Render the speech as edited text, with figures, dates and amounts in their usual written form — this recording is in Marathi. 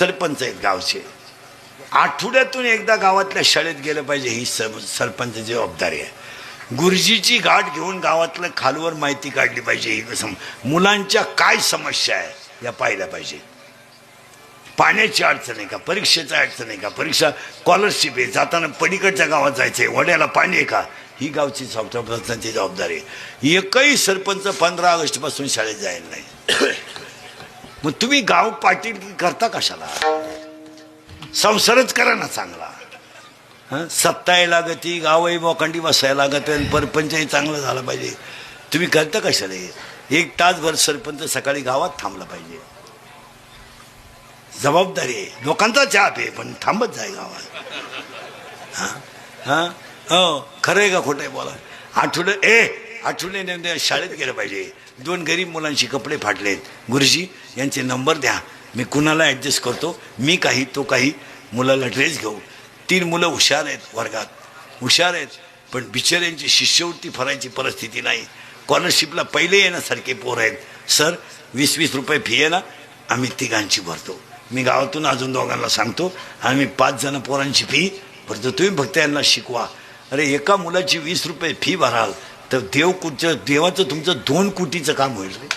सरपंच आहेत गावचे, आठवड्यातून एकदा गावातल्या शाळेत गेलं पाहिजे, ही सरपंचाची जबाबदारी आहे. गुरुजीची गाठ घेऊन गावातलं खालवर माहिती काढली पाहिजे. ही मुलांच्या काय समस्या आहे या पाहिल्या पाहिजे. पाण्याची अडचण आहे का, परीक्षेची अडचण आहे का, परीक्षा स्कॉलरशिप आहे, जाताना पलीकडच्या गावात जायचंय, वड्याला पाणी आहे का, ही गावची सरपंचाची जबाबदारी आहे. एकही सरपंच 15 ऑगस्ट पासून शाळेत जायला नाही. मग तुम्ही गाव पाटील करता कशाला? संसारच करा ना चांगला. सत्ताही लागती, गावही मोखंडी बसायला लागत, परपंचही चांगलं झालं पाहिजे. तुम्ही करता कशाला? 1 तासभर सरपंच सकाळी गावात थांबला पाहिजे. जबाबदारी आहे. लोकांचा चहा पे पण थांबत जाय गावात. हो, खरं आहे का खोटं आहे बोला? आठवडे शाळेत गेलं पाहिजे. 2 गरीब मुलांशी कपडे फाटलेत, गुरुजी यांचे नंबर द्या, मी कुणाला ॲडजस्ट करतो, मी काही तो काही, मुलाला ड्रेस घेऊ. 3 मुलं हुशार आहेत, वर्गात हुशार आहेत, पण बिचाऱ्यांची शिष्यवृत्ती भरायची परिस्थिती नाही. स्कॉलरशिपला पहिले येण्यासारखे पोर आहेत. सर 20-20 रुपये फी आहे ना, आम्ही 3घांची भरतो. मी गावातून अजून 2घांना सांगतो, आम्ही 5 जण पोरांची फी भरतो, तुम्ही फक्त यांना शिकवा. अरे एका मुलाची 20 रुपये फी भराल तर देवाचं तुमचं 2 कोटीचं काम होईल रे.